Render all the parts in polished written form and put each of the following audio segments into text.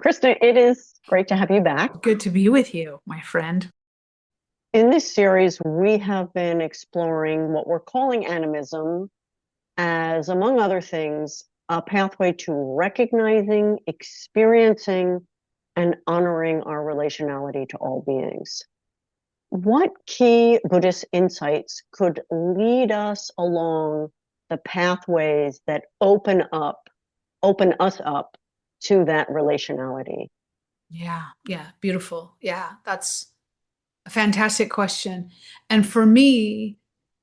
Krista, it is great to have you back. Good to be with you, my friend. In this series, we have been exploring what we're calling animism as, among other things, a pathway to recognizing, experiencing, and honoring our relationality to all beings. What key Buddhist insights could lead us along the pathways that open us up to that relationality? Yeah, beautiful. Yeah, that's a fantastic question. And for me,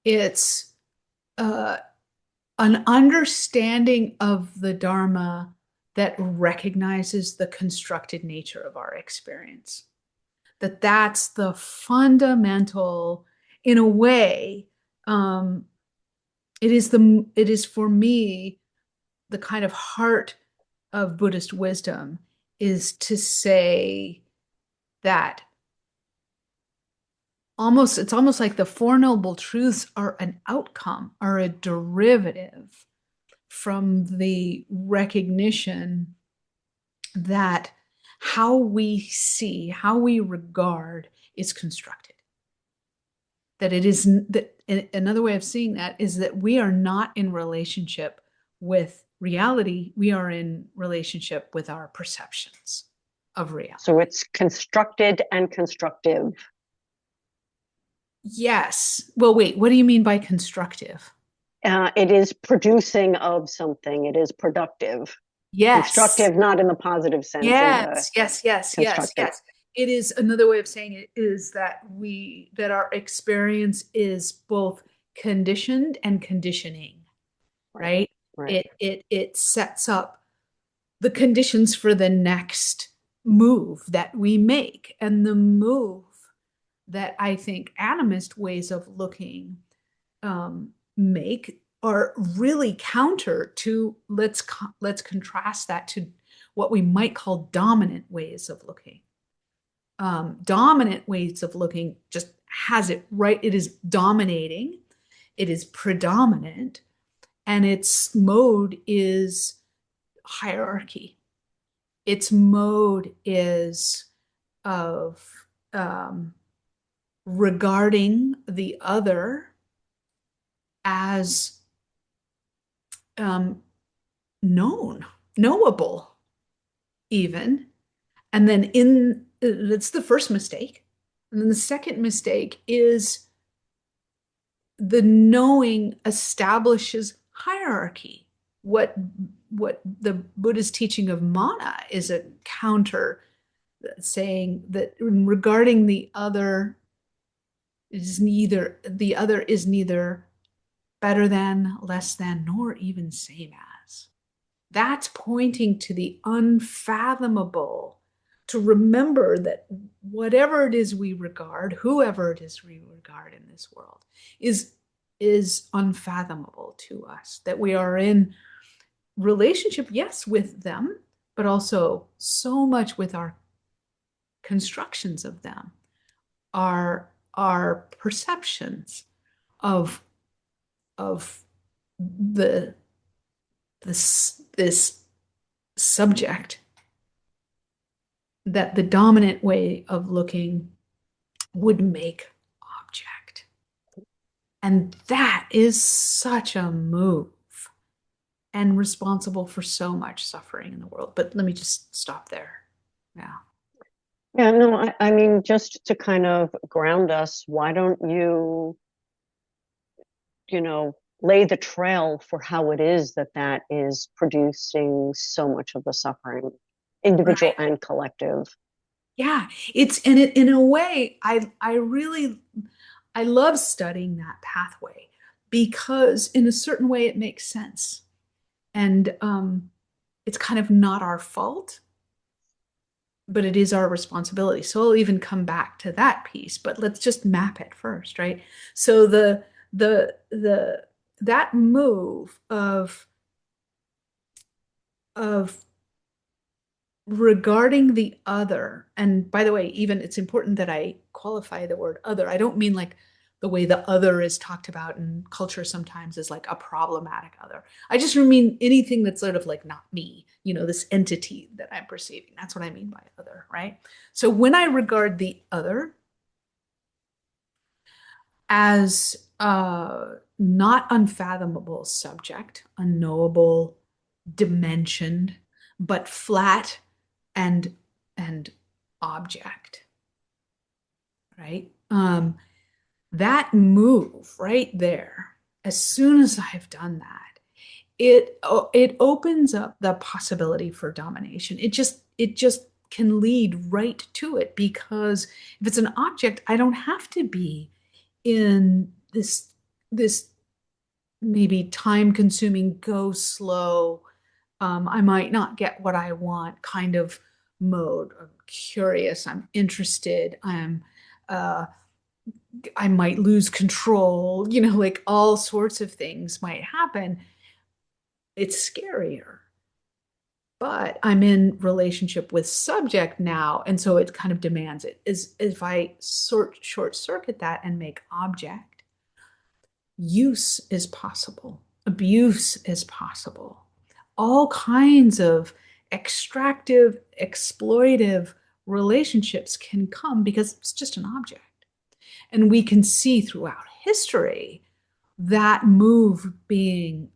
it's uh, an understanding of the Dharma that recognizes the constructed nature of our experience. That's the fundamental, in a way, um, it is for me the kind of heart of Buddhist wisdom is to say that it's almost like the Four Noble Truths are an outcome, are a derivative from the recognition that how we see, how we regard is constructed. That it is that another way of seeing that is that we are not in relationship with reality, we are in relationship with our perceptions of reality. So it's constructed and constructive. Yes. Well, wait, what do you mean by constructive? It is producing of something. It is productive. Yes. Constructive, not in the positive sense, in the constructive. Yes. It is another way of saying it is that our experience is both conditioned and conditioning, right? Right. It sets up the conditions for the next move that we make. And the move that I think animist ways of looking make are really counter to let's contrast that to what we might call dominant ways of looking. Dominant ways of looking just has it right. It is dominating. It is predominant. And its mode is hierarchy. Its mode is of regarding the other as knowable, even. And then that's the first mistake. And then the second mistake is the knowing establishes hierarchy. What the Buddha's teaching of mana is a counter, saying that regarding the other is neither better than, less than, nor even same as. That's pointing to the unfathomable, to remember that whatever it is we regard, whoever it is we regard in this world, is unfathomable to us, that we are in relationship, yes, with them, but also so much with our constructions of them, our perceptions of this subject, that the dominant way of looking would make object. And that is such a move and responsible for so much suffering in the world. But let me just stop there. Yeah. Yeah, no, I mean, just to kind of ground us, why don't lay the trail for how it is that is producing so much of the suffering, individual Right. and collective. Yeah, in a way, I love studying that pathway because in a certain way it makes sense. And it's kind of not our fault, but it is our responsibility. So I'll even come back to that piece, but let's just map it first, right? So the that move of regarding the other, and by the way, even it's important that I qualify the word other. I don't mean like the way the other is talked about in culture sometimes is like a problematic other. I just mean anything that's sort of like not me, this entity that I'm perceiving. That's what I mean by other, right? So when I regard the other as not unfathomable subject, unknowable, dimensioned, but flat and object, right? That move right there, as soon as I've done that, it opens up the possibility for domination. It just can lead right to it, because if it's an object, I don't have to be in this maybe time-consuming, go slow, I might not get what I want kind of mode. I'm curious, I'm interested, I might lose control, like all sorts of things might happen. It's scarier. But I'm in relationship with subject now, and so it kind of demands it. Is if I short circuit that and make object, use is possible, abuse is possible, all kinds of extractive, exploitive relationships can come because it's just an object. And we can see throughout history that move being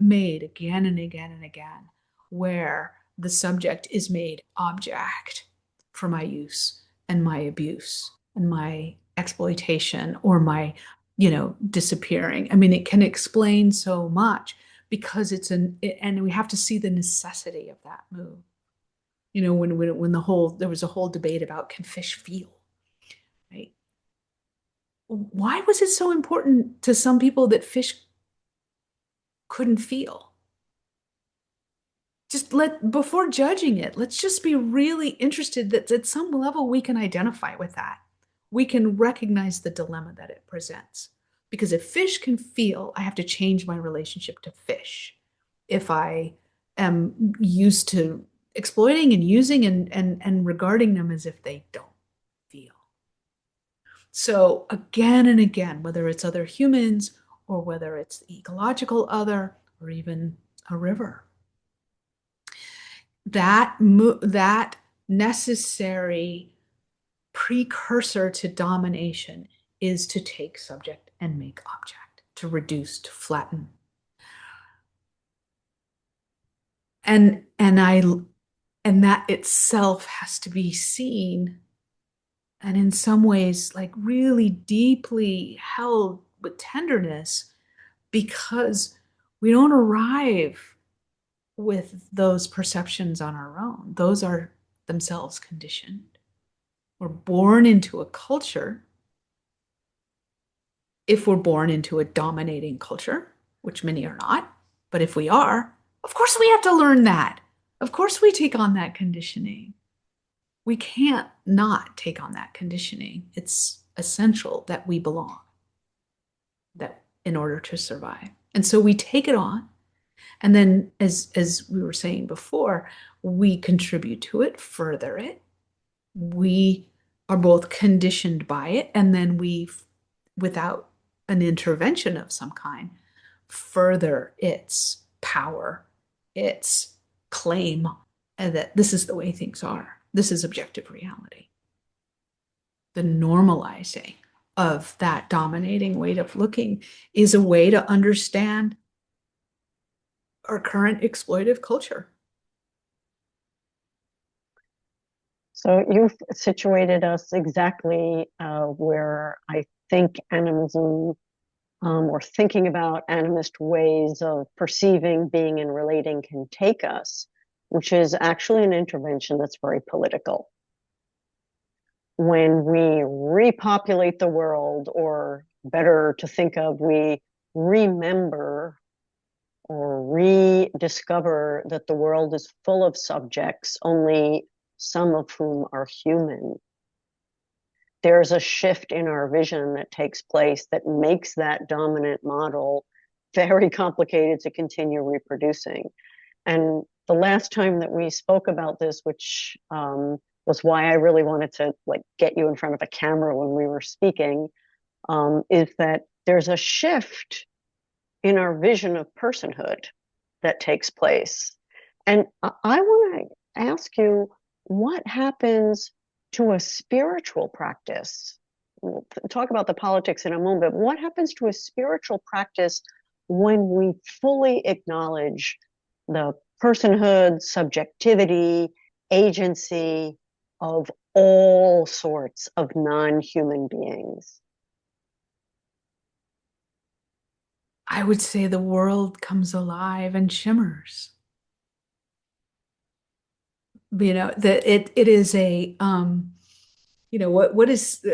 made again and again and again, where the subject is made object for my use and my abuse and my exploitation or my, disappearing. I mean, it can explain so much because and we have to see the necessity of that move. When there was a whole debate about, can fish feel, right? Why was it so important to some people that fish couldn't feel? Before judging it, let's just be really interested that at some level we can identify with that. We can recognize the dilemma that it presents. Because if fish can feel, I have to change my relationship to fish. If I am used to exploiting and using and regarding them as if they don't feel. So again and again, whether it's other humans or whether it's the ecological other or even a river, that necessary precursor to domination is to take subject and make object, to reduce, to flatten. And that itself has to be seen, and in some ways like really deeply held with tenderness, because we don't arrive with those perceptions on our own. Those are themselves conditioned. We're born into a culture. If we're born into a dominating culture, which many are not, but if we are, of course we have to learn that. Of course we take on that conditioning. We can't not take on that conditioning. It's essential that we belong, that in order to survive. And so we take it on. And then, as we were saying before, we contribute to it, further it. We are both conditioned by it, and then we, without an intervention of some kind, further its power, its claim, and that this is the way things are. This is objective reality. The normalizing of that dominating way of looking is a way to understand our current exploitive culture. So you've situated us exactly where I think animism, or thinking about animist ways of perceiving, being, and relating can take us, which is actually an intervention that's very political. When we repopulate the world, or better to think of, we remember or rediscover that the world is full of subjects, only some of whom are human. There's a shift in our vision that takes place that makes that dominant model very complicated to continue reproducing. And the last time that we spoke about this, which was why I really wanted to get you in front of a camera when we were speaking, is that there's a shift in our vision of personhood that takes place. And I want to ask you, what happens to a spiritual practice? We'll talk about the politics in a moment, but what happens to a spiritual practice when we fully acknowledge the personhood, subjectivity, agency of all sorts of non-human beings? I would say the world comes alive and shimmers. That it is a what is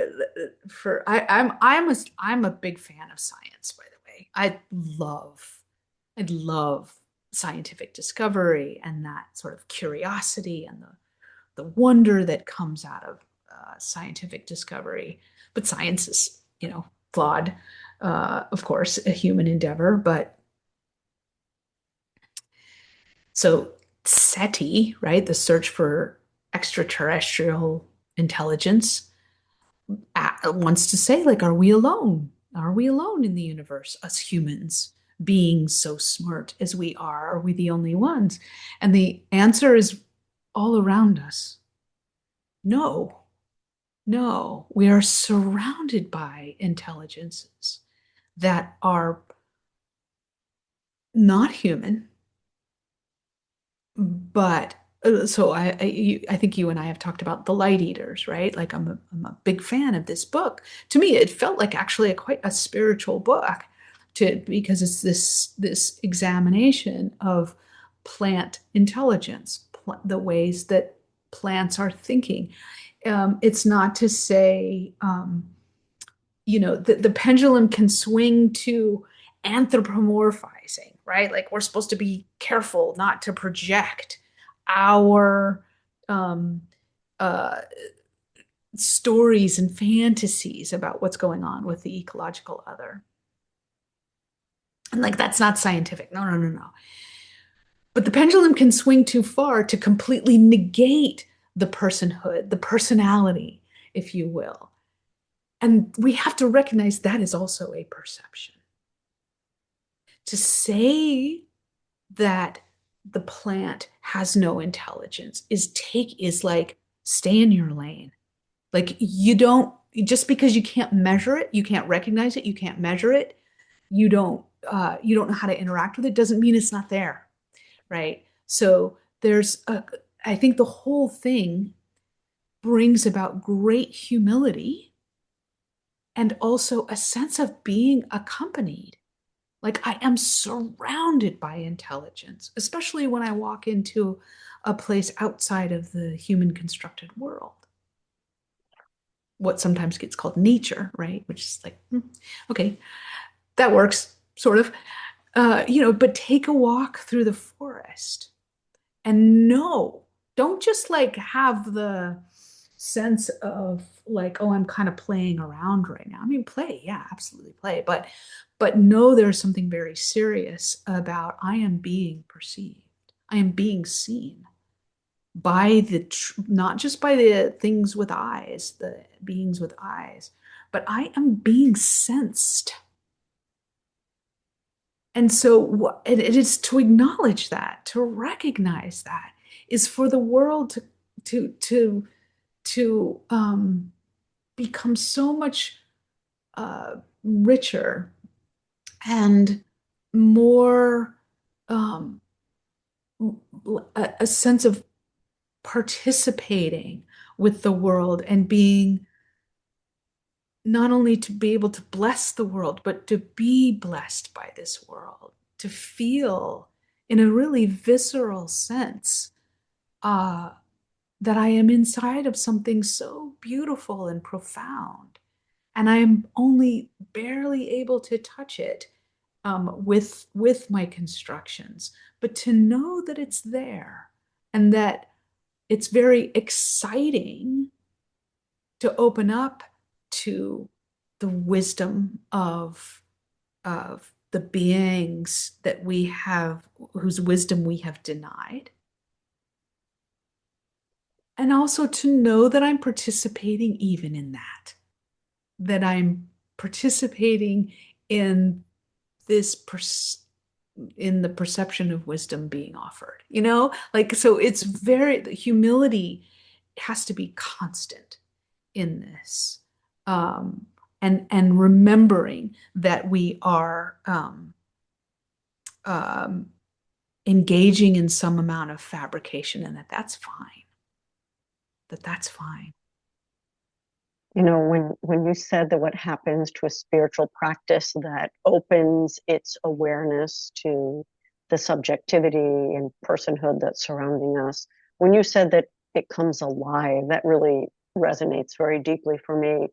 for I'm a big fan of science, by the way. I love scientific discovery and that sort of curiosity and the wonder that comes out of scientific discovery. But science is, flawed, of course, a human endeavor. But so SETI, right, the search for extraterrestrial intelligence, wants to say, like, are we alone? Are we alone in the universe, us humans, being so smart as we are? Are we the only ones? And the answer is all around us. No, no, we are surrounded by intelligences that are not human, but so I think you and I have talked about the light eaters, right? Like I'm a big fan of this book. To me, it felt like actually quite a spiritual book, because it's this examination of plant intelligence, the ways that plants are thinking. It's not to say, the pendulum can swing to anthropomorphizing, right? Like we're supposed to be careful not to project our uh, stories and fantasies about what's going on with the ecological other. And like, that's not scientific. No, no, no, no. But the pendulum can swing too far to completely negate the personhood, the personality, if you will. And we have to recognize that is also a perception. To say that the plant has no intelligence is like, stay in your lane. Like, just because you can't measure it, you can't recognize it, you can't measure it, you don't know how to interact with it, doesn't mean it's not there, right? So I think the whole thing brings about great humility and also a sense of being accompanied. Like, I am surrounded by intelligence, especially when I walk into a place outside of the human constructed world. What sometimes gets called nature, right? Which is like, okay, that works, sort of. But take a walk through the forest and don't just like have the sense of like, oh, I'm kind of playing around right now. I mean, play, yeah, absolutely play, but know there's something very serious about, I am being perceived, I am being seen by not just by the things with eyes, the beings with eyes, but I am being sensed. And so it is to acknowledge that, to recognize that, is for the world to become so much richer and more a sense of participating with the world and being, not only to be able to bless the world, but to be blessed by this world, to feel in a really visceral sense that I am inside of something so beautiful and profound. And I'm only barely able to touch it with my constructions, but to know that it's there and that it's very exciting to open up to the wisdom of the beings that we have, whose wisdom we have denied. And also to know that I'm participating even in that I'm participating in this in the perception of wisdom being offered, like, so it's the humility has to be constant in this. And remembering that we are engaging in some amount of fabrication, and that's fine. That's fine. When you said that what happens to a spiritual practice that opens its awareness to the subjectivity and personhood that's surrounding us, when you said that it comes alive, that really resonates very deeply for me.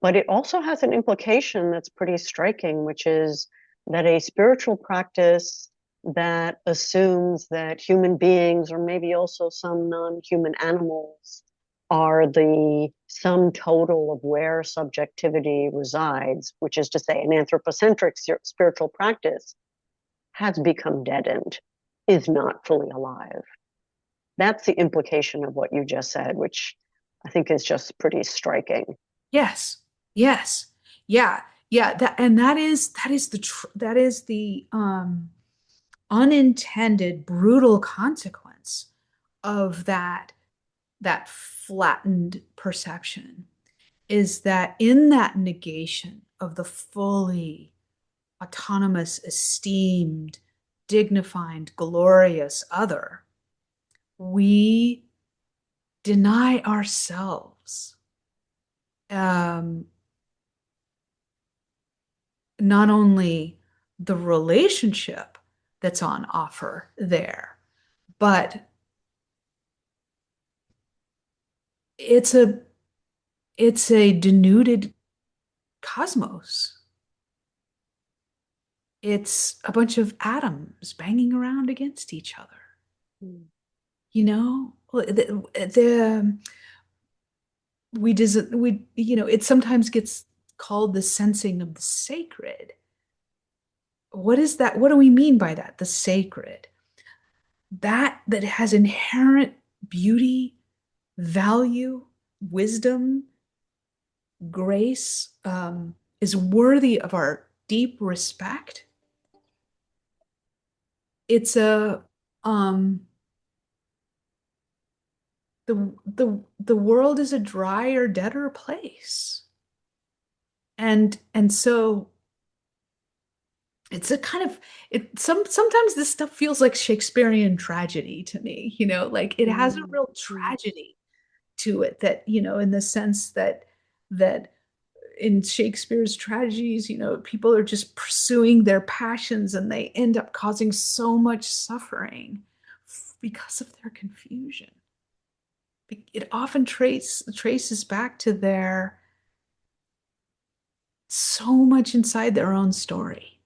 But it also has an implication that's pretty striking, which is that a spiritual practice that assumes that human beings, or maybe also some non-human animals, are the sum total of where subjectivity resides, which is to say an anthropocentric spiritual practice, has become deadened, is not fully alive. That's the implication of what you just said, which I think is just pretty striking. Yes. Yeah. That is the unintended brutal consequence of that flattened perception, is that in that negation of the fully autonomous, esteemed, dignified, glorious other, we deny ourselves not only the relationship that's on offer there, but it's a denuded cosmos. It's a bunch of atoms banging around against each other. It sometimes gets called the sensing of the sacred. What is that? What do we mean by that? The sacred. That has inherent beauty, value, wisdom, grace, is worthy of our deep respect. It's the world is a drier, deader place. And so it's a kind of sometimes this stuff feels like Shakespearean tragedy to me, like it has a real tragedy to it, that, in the sense that in Shakespeare's tragedies, people are just pursuing their passions and they end up causing so much suffering because of their confusion. It often traces back to their so much inside their own story.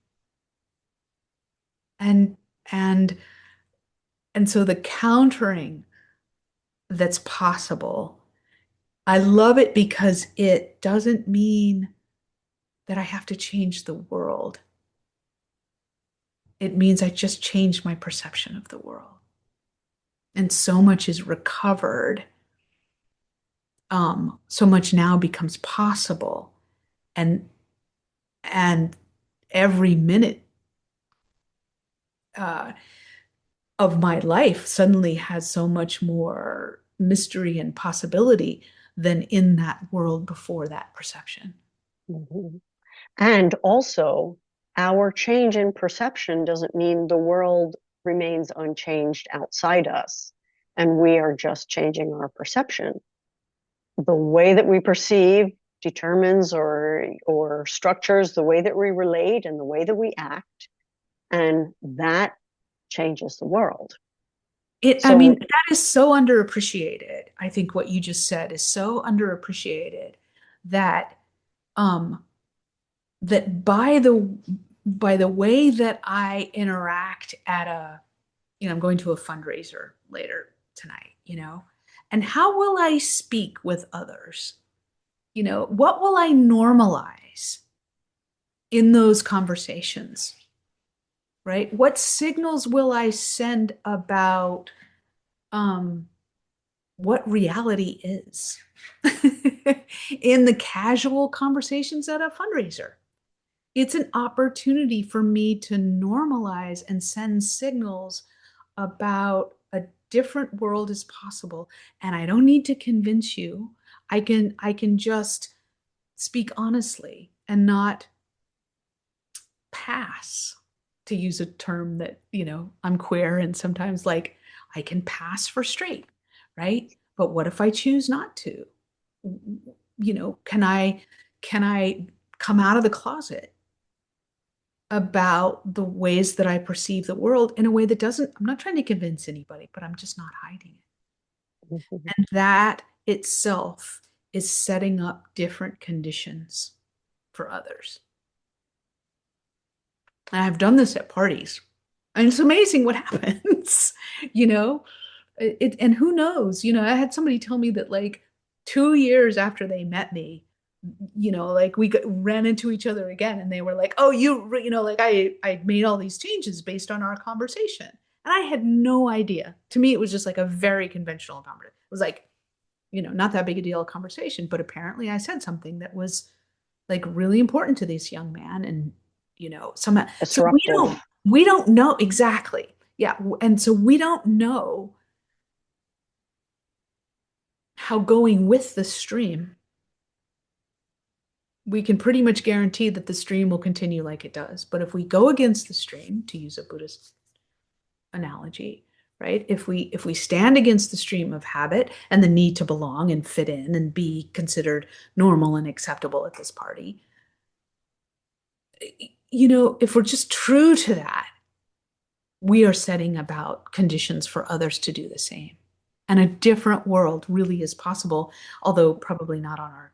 And so the countering that's possible, I love it because it doesn't mean that I have to change the world. It means I just changed my perception of the world. And so much is recovered. So much now becomes possible. And every minute of my life suddenly has so much more mystery and possibility than in that world before that perception. Mm-hmm. And also, our change in perception doesn't mean the world remains unchanged outside us, and we are just changing our perception. The way that we perceive determines or structures the way that we relate and the way that we act, and that changes the world. I mean, that is so underappreciated. I think what you just said is so underappreciated, that that by the way that I interact at I'm going to a fundraiser later tonight, and how will I speak with others? What will I normalize in those conversations? Right? What signals will I send about what reality is? in the casual conversations at a fundraiser. It's an opportunity for me to normalize and send signals about a different world is possible. And I don't need to convince you. I can just speak honestly and not pass, to use a term that, I'm queer and sometimes like I can pass for straight, right? But what if I choose not to? Can I come out of the closet about the ways that I perceive the world in a way that doesn't, I'm not trying to convince anybody, but I'm just not hiding it. Mhm. And that itself is setting up different conditions for others. And I've done this at parties. And it's amazing what happens, you know? And who knows? I had somebody tell me that like 2 years after they met me, like ran into each other again, and they were like, "Oh, like I made all these changes based on our conversation," and I had no idea. To me, it was just like a very conventional conversation. It was like, not that big a deal of conversation, but apparently I said something that was like really important to this young man, and somehow, so Disruptive. we don't know exactly, yeah, and so we don't know how going with the stream, we can pretty much guarantee that the stream will continue like it does. But if we go against the stream, to use a Buddhist analogy, right? If we stand against the stream of habit and the need to belong and fit in and be considered normal and acceptable at this party, if we're just true to that, we are setting about conditions for others to do the same. And a different world really is possible, although probably not on our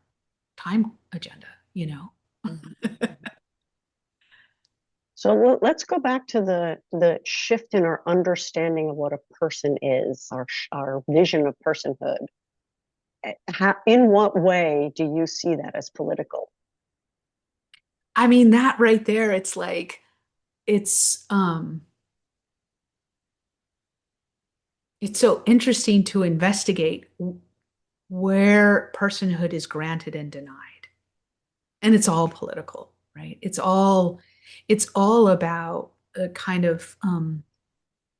time agenda, So let's go back to the shift in our understanding of what a person is, our vision of personhood. In what way do you see that as political? I mean, that right there, it's like, it's so interesting to investigate where personhood is granted and denied. And it's all political, right? It's all about a kind of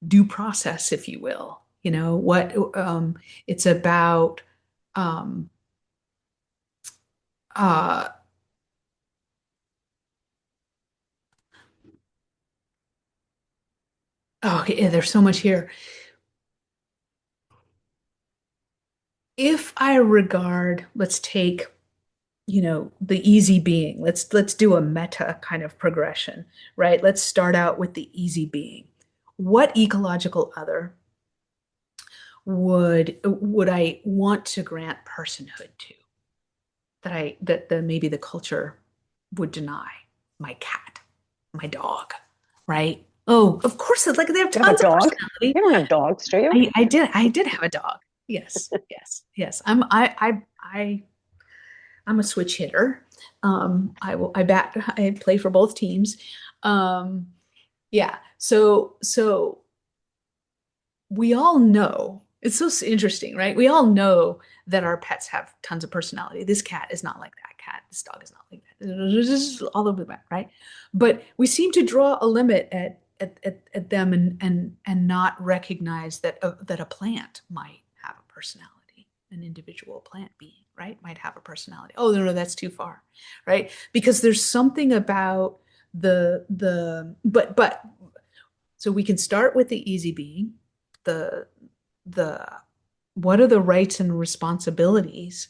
due process, if you will. What it's about um uh oh yeah, there's so much here. If I regard, let's take, the easy being. Let's do a meta kind of progression, right? Let's start out with the easy being. What ecological other would I want to grant personhood to, that maybe the culture would deny? My cat, my dog, right? Oh, of course, like they have You have a tons of dog? personality. You don't have dogs, do you? I did have a dog. Yes, yes. I'm a switch hitter. I play for both teams. Um, yeah. So we all know, it's so interesting, right? We all know that our pets have tons of personality. This cat is not like that cat. This dog is not like that. This is all over the map, right? But we seem to draw a limit at them, and not recognize that that a plant might have a personality. An individual plant being, right, might have a personality. Oh, no, that's too far, right? Because there's something about but so we can start with the easy being, the the what are the rights and responsibilities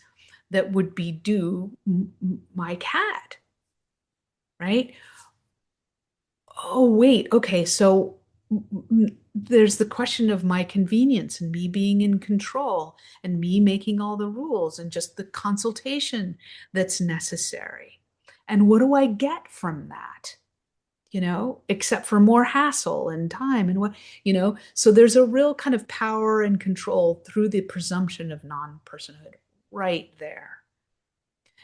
that would be due my cat, right? Oh, wait, okay, so there's the question of my convenience and me being in control and me making all the rules and just the consultation that's necessary. And what do I get from that? Except for more hassle and time and so there's a real kind of power and control through the presumption of non-personhood right there.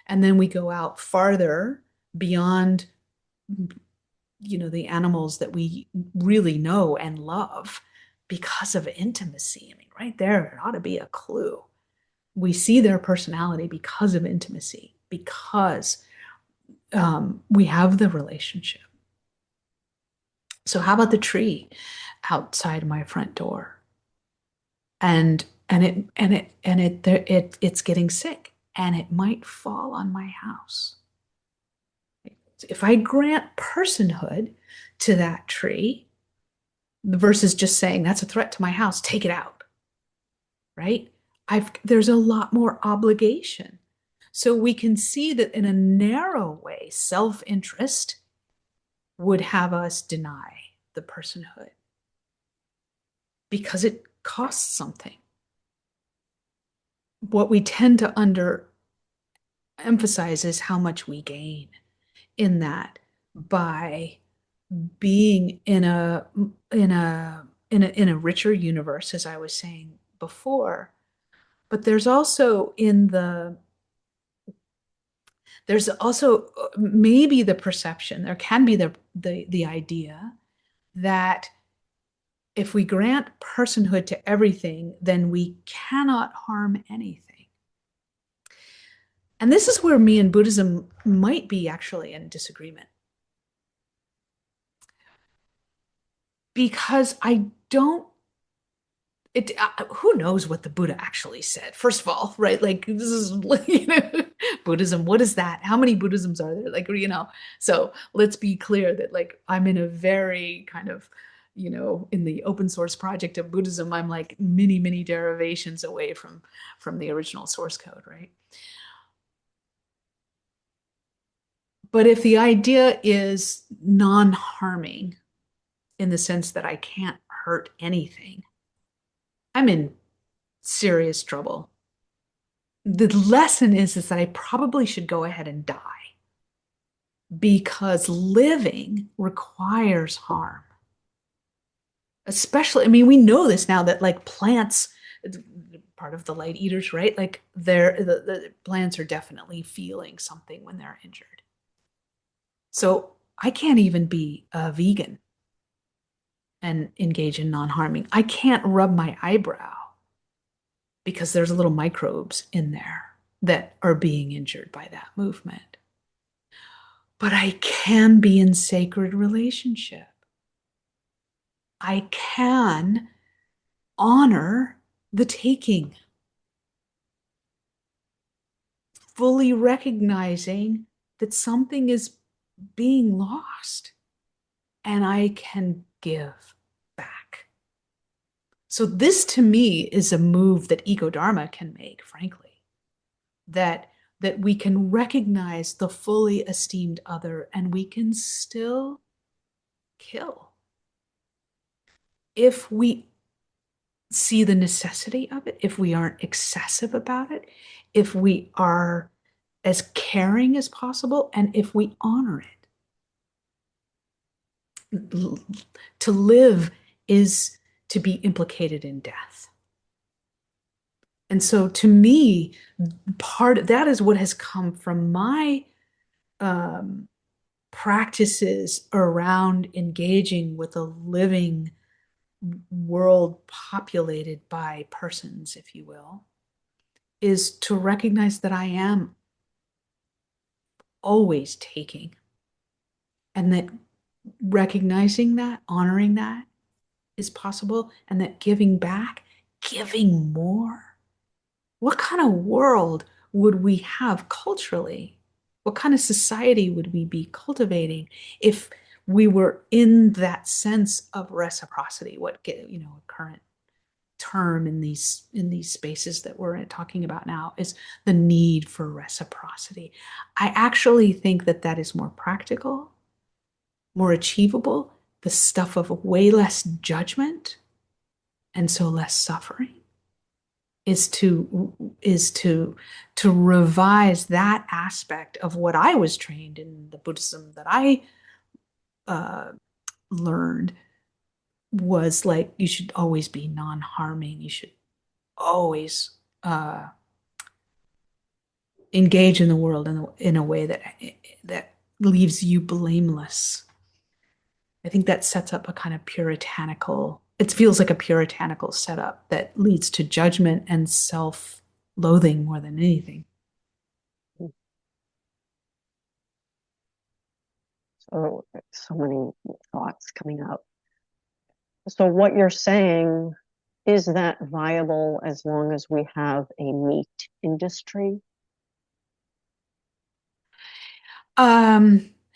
And then we go out farther beyond the animals that we really know and love because of intimacy. I mean, right there, it ought to be a clue. we see their personality because of intimacy, because we have the relationship. So how about the tree outside my front door? It's getting sick, and it might fall on my house. If I grant personhood to that tree versus just saying that's a threat to my house, take it out, right? There's a lot more obligation. So we can see that in a narrow way, self-interest would have us deny the personhood because it costs something. What we tend to underemphasize is how much we gain in that by being in a richer universe, as I was saying before. But there's also maybe the perception, there can be the idea that if we grant personhood to everything, then we cannot harm anything. And this is where me and Buddhism might be actually in disagreement. Because I don't, who knows what the Buddha actually said? First of all, right? Like, this is, Buddhism, what is that? How many Buddhisms are there? Like, so let's be clear that, like, I'm in a very kind of, in the open source project of Buddhism, I'm like many, many derivations away from the original source code, right? But if the idea is non-harming in the sense that I can't hurt anything, I'm in serious trouble. The lesson is that I probably should go ahead and die because living requires harm. Especially, I mean, we know this now that, like, plants, part of the light eaters, right? Like, the plants are definitely feeling something when they're injured. So I can't even be a vegan and engage in non-harming. I can't rub my eyebrow because there's little microbes in there that are being injured by that movement. But I can be in sacred relationship. I can honor the taking, fully recognizing that something is being lost, and I can give back. So this, to me, is a move that eco-dharma can make, frankly, that we can recognize the fully esteemed other and we can still kill. If we see the necessity of it, if we aren't excessive about it, if we are as caring as possible, and if we honor it. To live is to be implicated in death. And so, to me, that is what has come from my practices around engaging with a living world populated by persons, if you will, is to recognize that I am always taking, and that recognizing that, honoring that is possible, and that giving back, giving more. What kind of world would we have culturally? What kind of society would we be cultivating if we were in that sense of reciprocity? A current term in these spaces that we're talking about now is the need for reciprocity. I actually think that is more practical, more achievable, the stuff of way less judgment and so less suffering, is to revise that aspect of what I was trained in the Buddhism that I learned, was like, you should always be non-harming. You should always engage in the world in a way that leaves you blameless. I think that sets up a kind of puritanical, it feels like a puritanical setup that leads to judgment and self loathing more than anything. So many thoughts coming up. So what you're saying, is that viable as long as we have a meat industry?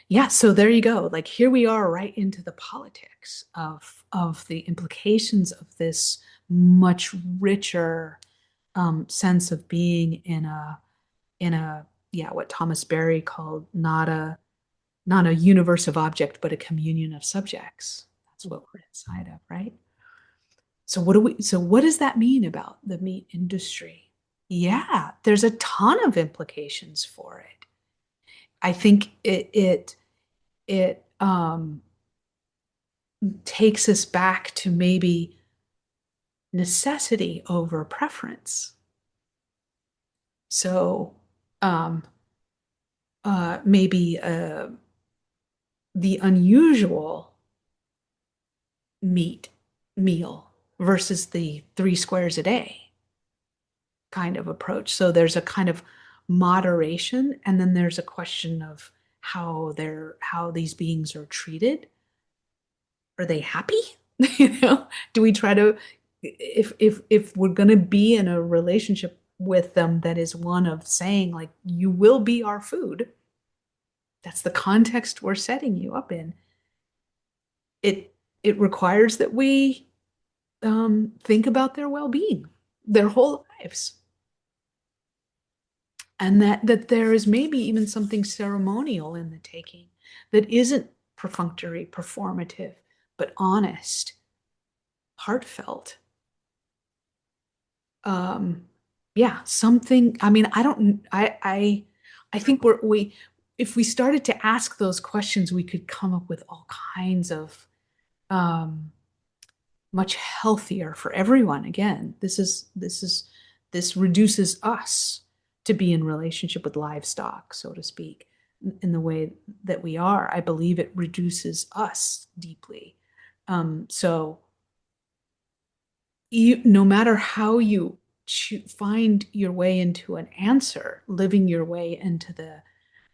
Yeah, so there you go. Like here we are right into the politics of the implications of this much richer sense of being in a yeah, what Thomas Berry called not a universe of object, but a communion of subjects. That's what we're inside of, right? So what does that mean about the meat industry? Yeah, there's a ton of implications for it. I think it takes us back to maybe necessity over preference. So um, maybe the unusual meat meal versus the 3 squares a day kind of approach. So there's a kind of moderation, and then there's a question of how these beings are treated. Are they happy? Do we try to, if we're going to be in a relationship with them that is one of saying like you will be our food, that's the context we're setting you up in. It requires that we think about their well-being, their whole lives, and that there is maybe even something ceremonial in the taking that isn't perfunctory, performative, but honest, heartfelt. Yeah, something. I mean, I don't. I think we if we started to ask those questions, we could come up with all kinds of much healthier for everyone. Again, this reduces us to be in relationship with livestock, so to speak, in the way that we are. I believe it reduces us deeply. So no matter how you find your way into an answer, living your way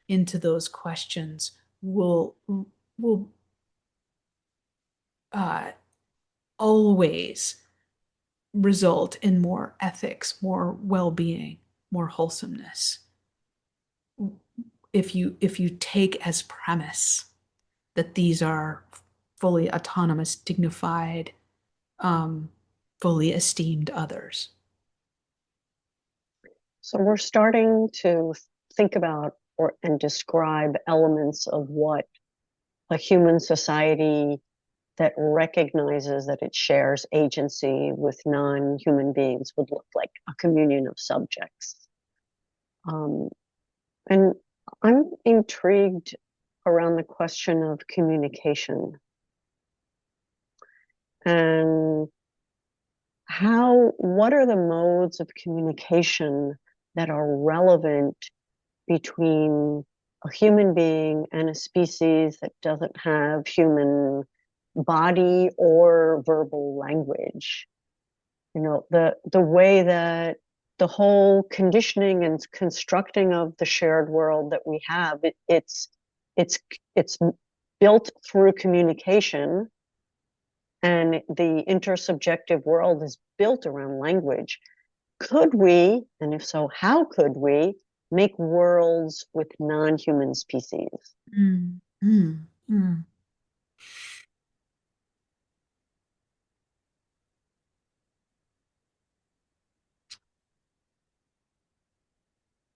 into those questions will always result in more ethics, more well-being, more wholesomeness. If you take as premise that these are fully autonomous, dignified, fully esteemed others. So we're starting to think about and describe elements of what a human society that recognizes that it shares agency with non-human beings would look like, a communion of subjects. And I'm intrigued around the question of communication and what are the modes of communication that are relevant between a human being and a species that doesn't have human body or verbal language. The way that the whole conditioning and constructing of the shared world that we have, it's built through communication, and the intersubjective world is built around language. Could we, and if so, how could we make worlds with non-human species? Mm, mm, mm.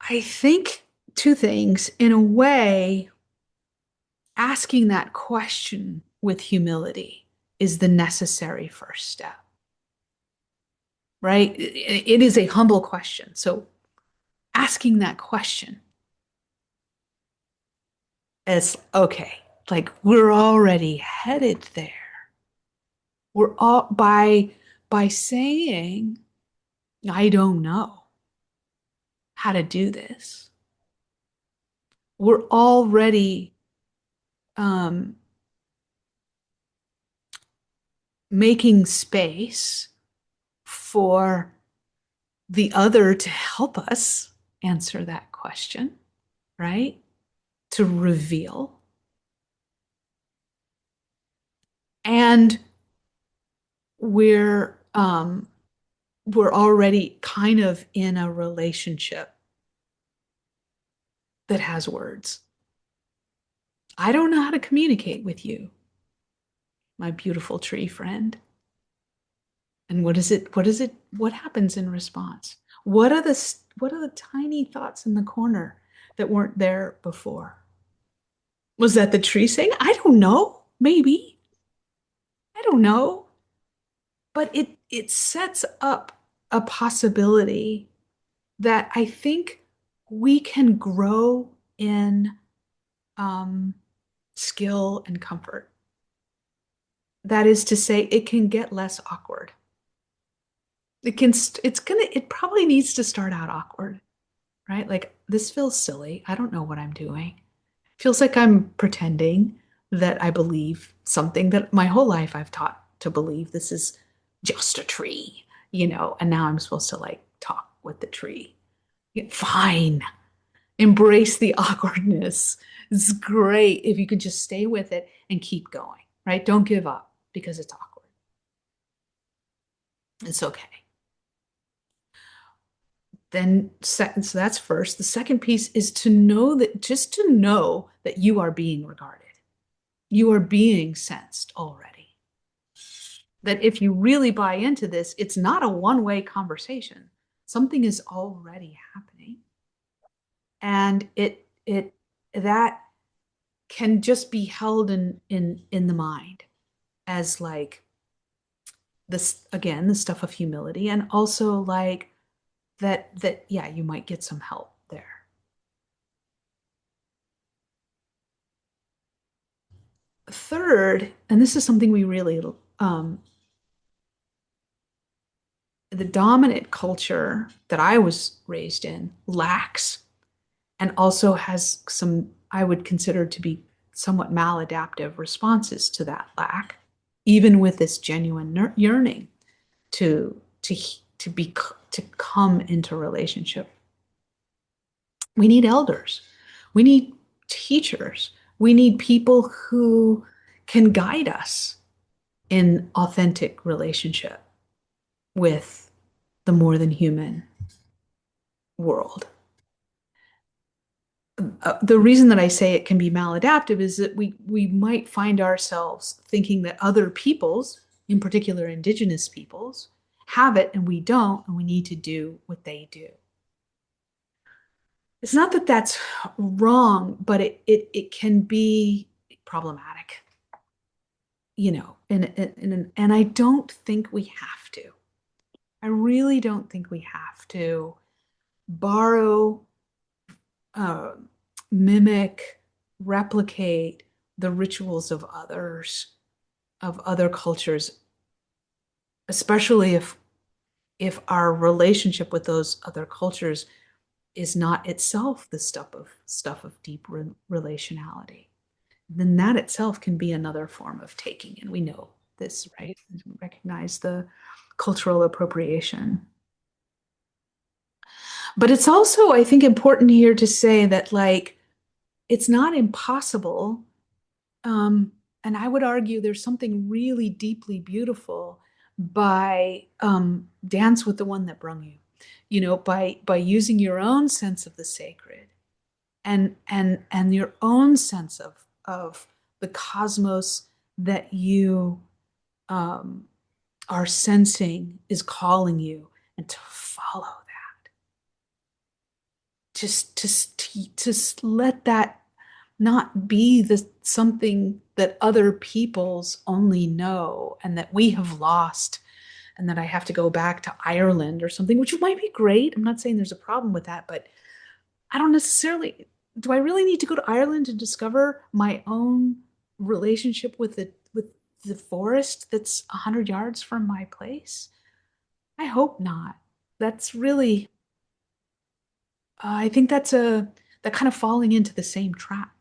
I think two things. In a way, asking that question with humility is the necessary first step, right? It is a humble question. So asking that question is okay, like we're already headed there. We're all by saying, I don't know how to do this. We're already um, making space for the other to help us answer that question, right? To reveal. And we're already kind of in a relationship that has words. I don't know how to communicate with you, my beautiful tree friend. And what happens in response? What are the tiny thoughts in the corner that weren't there before? Was that the tree saying, I don't know, maybe. I don't know. But it sets up a possibility that I think we can grow in skill and comfort. That is to say, it can get less awkward. It probably needs to start out awkward, right? Like, this feels silly. I don't know what I'm doing. Feels like I'm pretending that I believe something that my whole life I've taught to believe this is just a tree, and now I'm supposed to like talk with the tree. Fine. Embrace the awkwardness. It's great if you can just stay with it and keep going, right? Don't give up because it's awkward. It's okay. Then second, so that's first. The second piece is to know that you are being regarded. You are being sensed already. That if you really buy into this, it's not a one-way conversation. Something is already happening. And that can just be held in the mind as like this, again, the stuff of humility, and also like that yeah, you might get some help there. Third, and this is something we really the dominant culture that I was raised in lacks, and also has some I would consider to be somewhat maladaptive responses to that lack, even with this genuine yearning to come into relationship. We need elders. We need teachers. We need people who can guide us in authentic relationship with the more than human world. The reason that I say it can be maladaptive is that we might find ourselves thinking that other peoples, in particular indigenous peoples, have it and we don't, and we need to do what they do. It's not that that's wrong, but it can be problematic, and I don't think we have to. I really don't think we have to borrow, mimic, replicate the rituals of others, of other cultures, especially if our relationship with those other cultures is not itself the stuff of deep relationality. Then that itself can be another form of taking, and we know this, right? We recognize the cultural appropriation. But it's also, I think, important here to say that, like, it's not impossible. And I would argue there's something really deeply beautiful by dance with the one that brung you, by using your own sense of the sacred and your own sense of the cosmos that you are sensing is calling you, and to follow that. Just let that not be something that other peoples only know and that we have lost, and that I have to go back to Ireland or something, which might be great. I'm not saying there's a problem with that, but I don't necessarily, do I really need to go to Ireland to discover my own relationship with the forest that's 100 yards from my place? I hope not. That's really, I think that kind of falling into the same trap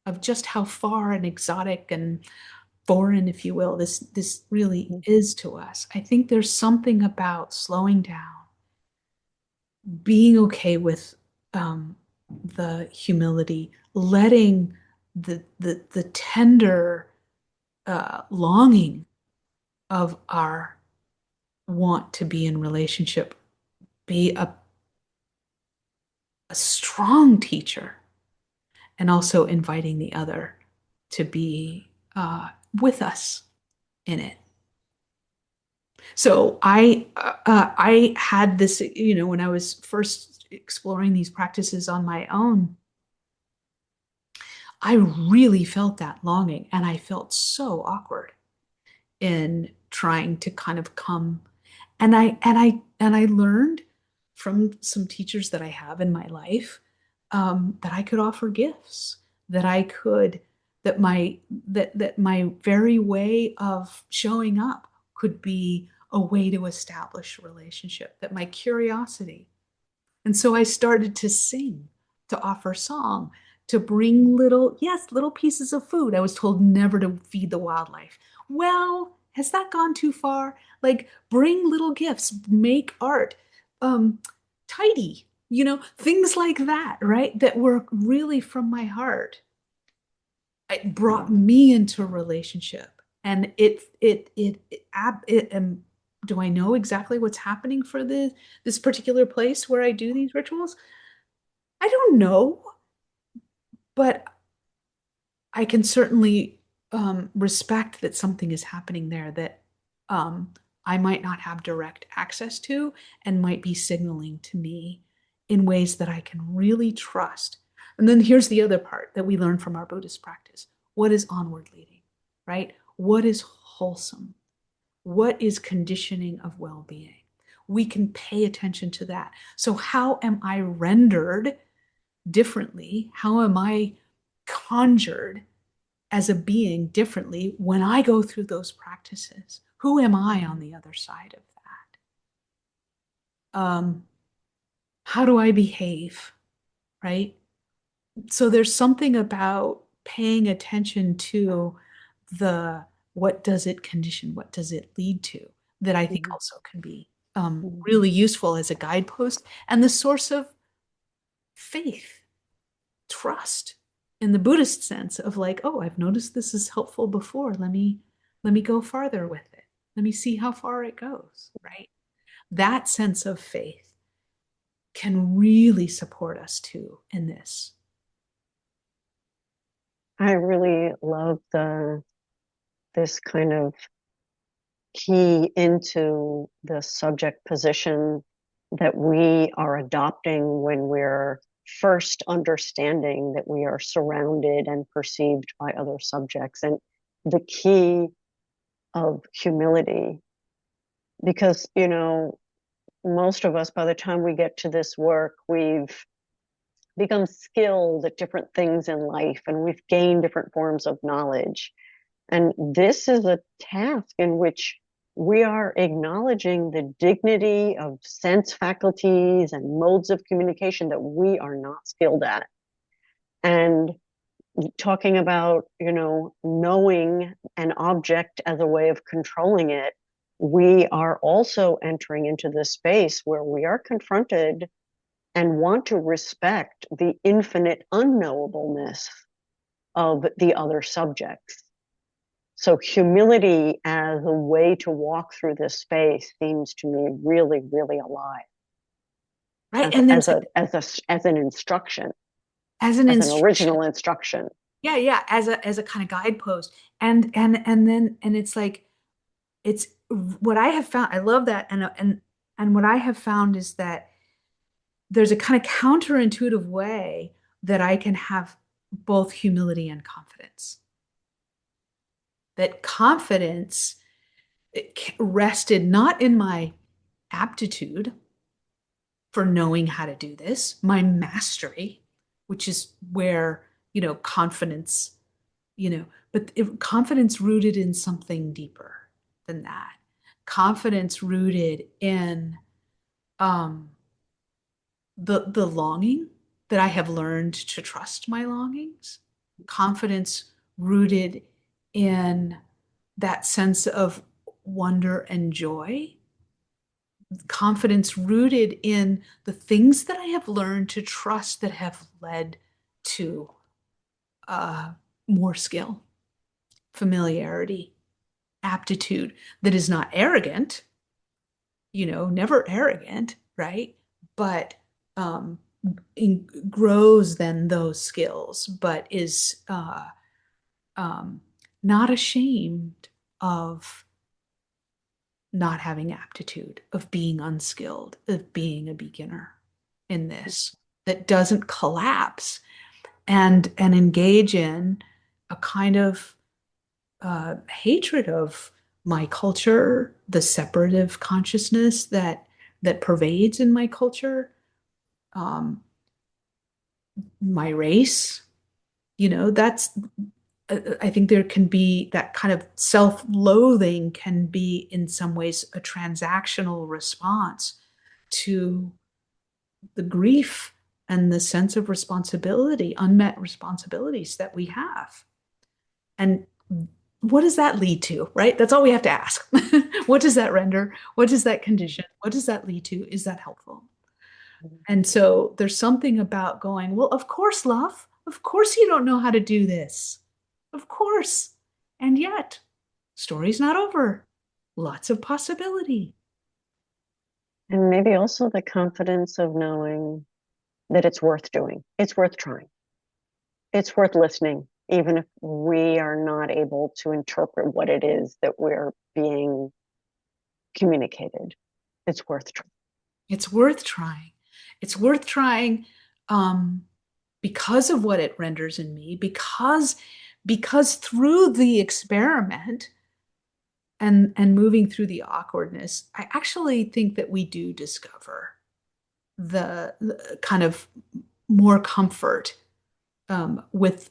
of just how far and exotic and foreign, if you will, this really is to us. I think there's something about slowing down being okay with the humility, letting the tender longing of our want to be in relationship be a strong teacher, and also inviting the other to be with us in it. So I had this, when I was first exploring these practices on my own, I really felt that longing, and I felt so awkward in trying to kind of come. And I learned from some teachers that I have in my life, that I could offer gifts, that I could that my very way of showing up could be a way to establish a relationship, that my curiosity. And so I started to sing, to offer song, to bring little pieces of food. I was told never to feed the wildlife. Well, has that gone too far? Like, bring little gifts, make art, um, tidy, things like that, right? That were really from my heart. It brought me into a relationship, and do I know exactly what's happening for this particular place where I do these rituals? I don't know, but I can certainly respect that something is happening there that I might not have direct access to, and might be signaling to me in ways that I can really trust. And then here's the other part that we learn from our Buddhist practice. What is onward leading, right? What is wholesome? What is conditioning of well-being? We can pay attention to that. So how am I rendered differently? How am I conjured as a being differently when I go through those practices? Who am I on the other side of that? How do I behave, right? So there's something about paying attention to the what does it condition, what does it lead to, that I think also can be really useful as a guidepost and the source of faith, trust, in the Buddhist sense of like, oh, I've noticed this is helpful before. Let me go farther with it. Let me see how far it goes, right? That sense of faith can really support us too in this. I really love this kind of key into the subject position that we are adopting when we're first understanding that we are surrounded and perceived by other subjects, and the key of humility. Because, most of us, by the time we get to this work, we've become skilled at different things in life, and we've gained different forms of knowledge. And this is a task in which we are acknowledging the dignity of sense faculties and modes of communication that we are not skilled at. And talking about, knowing an object as a way of controlling it, we are also entering into this space where we are confronted and want to respect the infinite unknowableness of the other subjects. So humility as a way to walk through this space seems to me really, really alive. Right. As, And as there's a as an instruction, as an as an instruction. original instruction. Yeah, as a kind of guidepost. And it's like, it's what I have found. I love that. And what I have found is that there's a kind of counterintuitive way that I can have both humility and confidence. That confidence rested not in my aptitude for knowing how to do this, my mastery, which is where, confidence, but confidence rooted in something deeper than that. Confidence rooted in um, the longing that I have learned to trust my longings. Confidence rooted in that sense of wonder and joy confidence rooted in the things that I have learned to trust that have led to more skill, familiarity, aptitude that is not arrogant, never arrogant, right? But grows then those skills, but is not ashamed of not having aptitude, of being unskilled, of being a beginner in this, that doesn't collapse and engage in a kind of hatred of my culture, the separative consciousness that pervades in my culture, my race. That's I think there can be that kind of self-loathing can be in some ways a transactional response to the grief and the sense of responsibility, unmet responsibilities that we have. And what does that lead to, right? That's all we have to ask. What does that render? What does that condition? What does that lead to? Is that helpful? And so there's something about going, well, of course, love, of course you don't know how to do this. Of course. And yet, story's not over. Lots of possibility. And maybe also the confidence of knowing that it's worth doing. It's worth trying. It's worth listening, even if we are not able to interpret what it is that we're being communicated. It's worth trying. It's worth trying. It's worth trying because of what it renders in me, because through the experiment and moving through the awkwardness, I actually think that we do discover the kind of more comfort with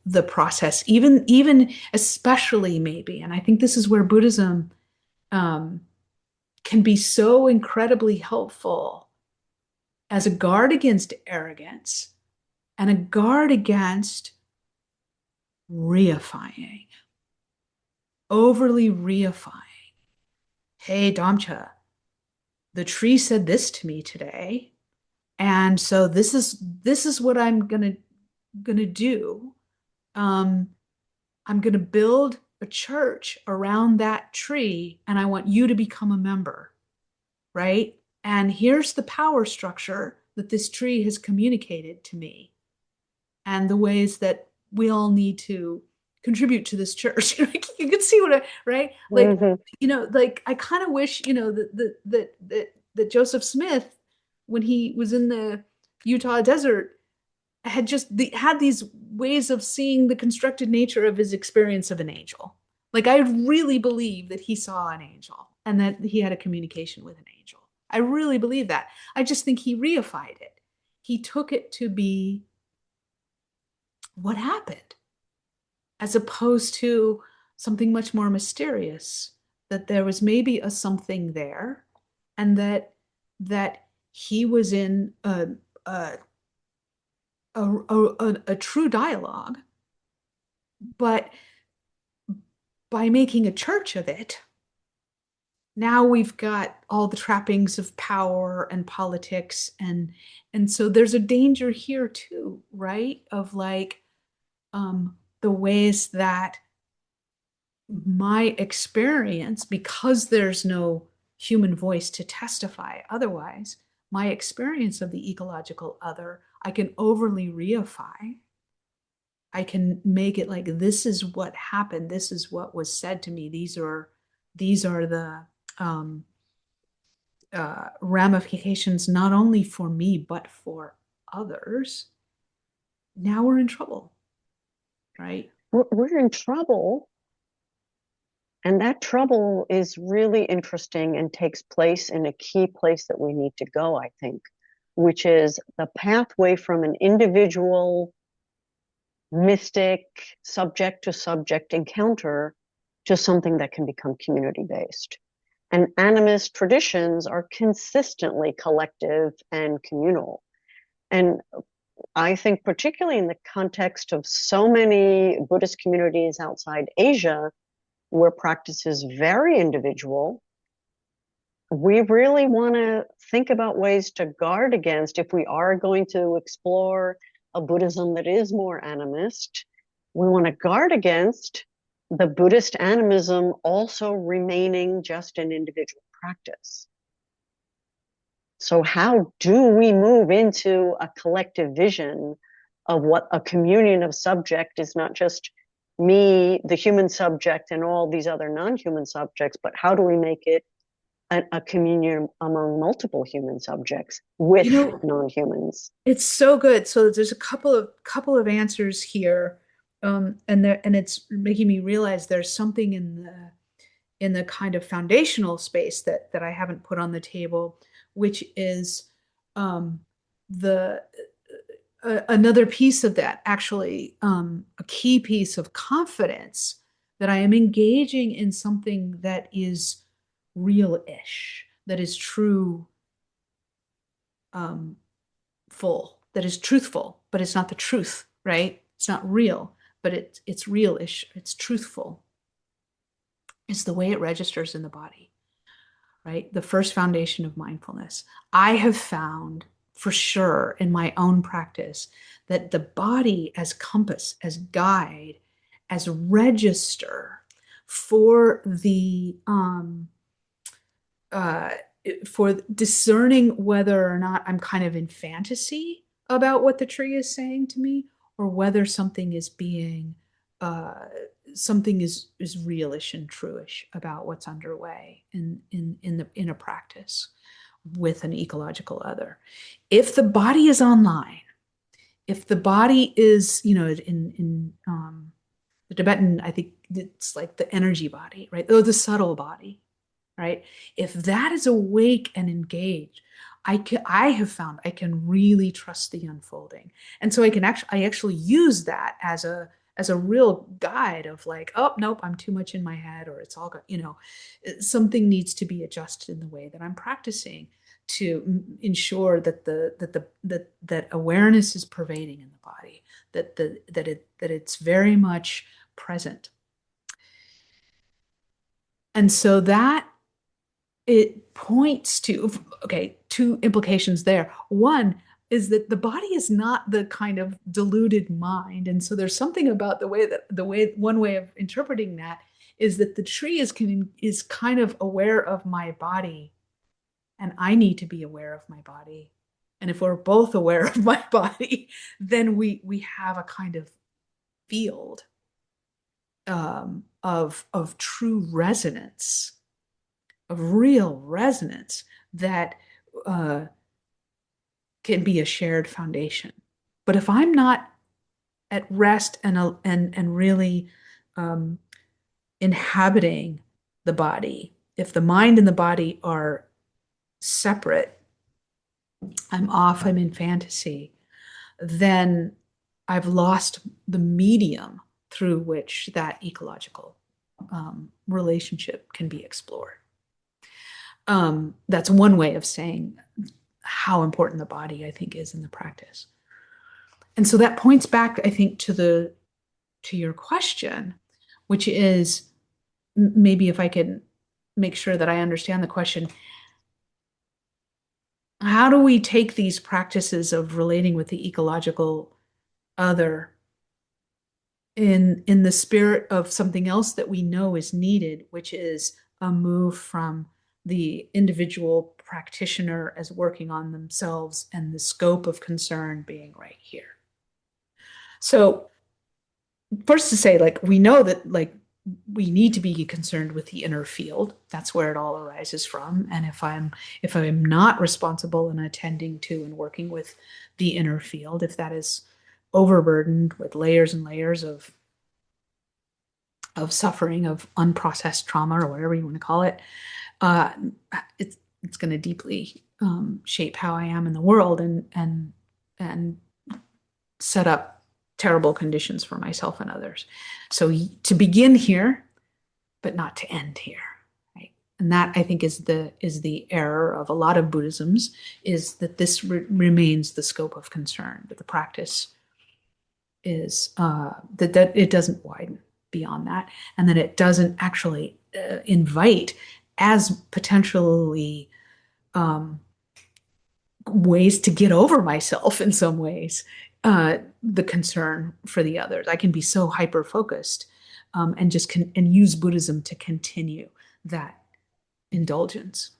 the process, even especially maybe. And I think this is where Buddhism can be so incredibly helpful as a guard against arrogance and a guard against reifying, overly reifying. Hey, Damcha, the tree said this to me today, and so this is what I'm gonna do. I'm gonna build a church around that tree, and I want you to become a member, right? And here's the power structure that this tree has communicated to me, and the ways that we all need to contribute to this church. You can see what right? Like, like I kind of wish, that Joseph Smith, when he was in the Utah desert, had just had these ways of seeing the constructed nature of his experience of an angel. Like, I really believe that he saw an angel and that he had a communication with an angel. I really believe that. I just think he reified it. He took it to be what happened, as opposed to something much more mysterious, that there was maybe a something there, and that he was in a true dialogue, but by making a church of it, now we've got all the trappings of power and politics, and so there's a danger here too, right? Of like the ways that my experience, because there's no human voice to testify otherwise, my experience of the ecological other, I can overly reify. I can make it like, this is what happened. This is what was said to me. These are the ramifications, not only for me, but for others. Now we're in trouble, right? We're in trouble. And that trouble is really interesting and takes place in a key place that we need to go, I think, which is the pathway from an individual mystic subject to subject encounter to something that can become community-based. And animist traditions are consistently collective and communal. And I think particularly in the context of so many Buddhist communities outside Asia, where practice is very individual, we really want to think about ways to guard against, if we are going to explore a Buddhism that is more animist, we want to guard against the Buddhist animism also remaining just an individual practice. So how do we move into a collective vision of what a communion of subject is, not just me, the human subject, and all these other non-human subjects, but how do we make it a communion among multiple human subjects with non-humans? It's so good. So there's a couple of answers here, and it's making me realize there's something in the kind of foundational space that I haven't put on the table, which is the another piece of that, actually, a key piece of confidence that I am engaging in something that is real-ish, that is true, full, that is truthful, but it's not the truth, right? It's not real, but it's real-ish, it's truthful. It's the way it registers in the body, right? The first foundation of mindfulness. I have found for sure in my own practice that the body as compass, as guide, as register for the for discerning whether or not I'm kind of in fantasy about what the tree is saying to me, or whether something is being something is realish and truish about what's underway in a practice with an ecological other. If the body is online, if the body is, in the Tibetan, I think it's like the energy body, right? Or the subtle body, right? If that is awake and engaged, I have found I can really trust the unfolding. And so I actually use that as a real guide of like, oh, nope, I'm too much in my head, or it's all good, something needs to be adjusted in the way that I'm practicing to ensure that that awareness is pervading in the body, that it's very much present. And so that it points to, two implications there. One is that the body is not the kind of deluded mind. And so there's something about one way of interpreting that is that the tree is kind of aware of my body, and I need to be aware of my body. And if we're both aware of my body, then we have a kind of field of true resonance, of real resonance that can be a shared foundation. But if I'm not at rest and really inhabiting the body, if the mind and the body are separate, I'm off, I'm in fantasy, then I've lost the medium through which that ecological relationship can be explored. That's one way of saying how important the body, I think, is in the practice. And so that points back, I think, to your question, which is, maybe if I can make sure that I understand the question, how do we take these practices of relating with the ecological other in the spirit of something else that we know is needed, which is a move from the individual practitioner as working on themselves and the scope of concern being right here. So first to say, like, we know that, like, we need to be concerned with the inner field. That's where it all arises from. And if I'm not responsible and attending to and working with the inner field, if that is overburdened with layers and layers of suffering, of unprocessed trauma, or whatever you want to call it, it's going to deeply shape how I am in the world and set up terrible conditions for myself and others. So to begin here, but not to end here, right? And that, I think, is the error of a lot of Buddhisms, is that this remains the scope of concern, that the practice is that it doesn't widen beyond that, and that it doesn't actually invite as potentially ways to get over myself in some ways, the concern for the others. I can be so hyper focused and and use Buddhism to continue that indulgence.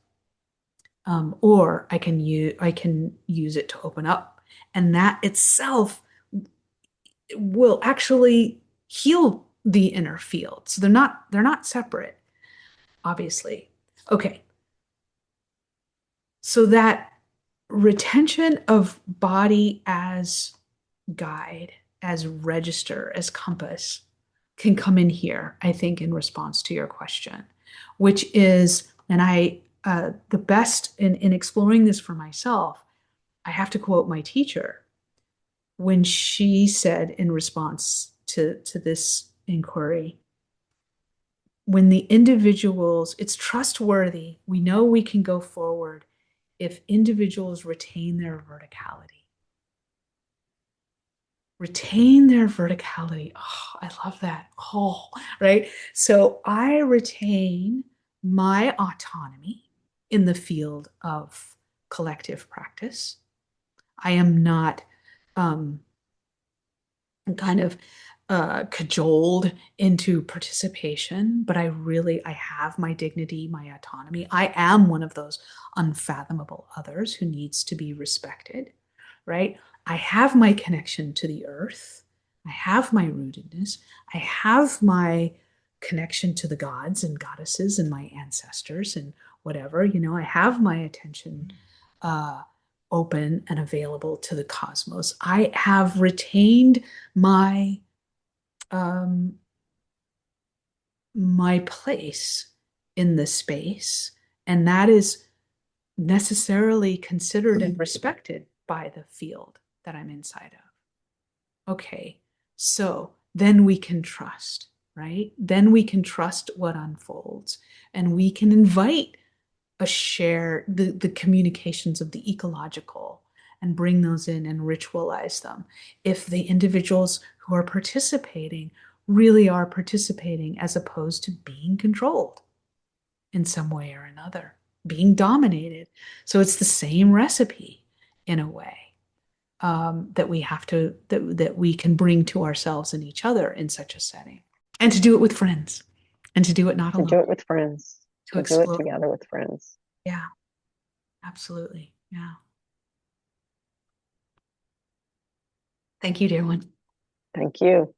Or I can use it to open up, and that itself will actually heal the inner field. So they're not separate, obviously. Okay. So that retention of body as guide, as register, as compass can come in here, I think, in response to your question, which is, and the best in exploring this for myself, I have to quote my teacher when she said in response to this inquiry, when the individuals, it's trustworthy, we know we can go forward if individuals retain their verticality. Retain their verticality. Oh, I love that. Oh, right. So I retain my autonomy in the field of collective practice. I am not kind of cajoled into participation, but I have my dignity, my autonomy. I am one of those unfathomable others who needs to be respected, right? I have my connection to the earth. I have my rootedness. I have my connection to the gods and goddesses and my ancestors and whatever, I have my attention open and available to the cosmos. I have retained my my place in the space, and that is necessarily considered and respected by the field that I'm inside of. Okay, so then we can trust, right? Then we can trust what unfolds, and we can invite the communications of the ecological and bring those in and ritualize them. If the individuals who are participating really are participating as opposed to being controlled in some way or another, being dominated. So it's the same recipe in a way that we can bring to ourselves and each other in such a setting, and to do it with friends, and to do it not alone. To do it with friends. To do it together with friends. Yeah, absolutely. Yeah. Thank you, dear one. Thank you.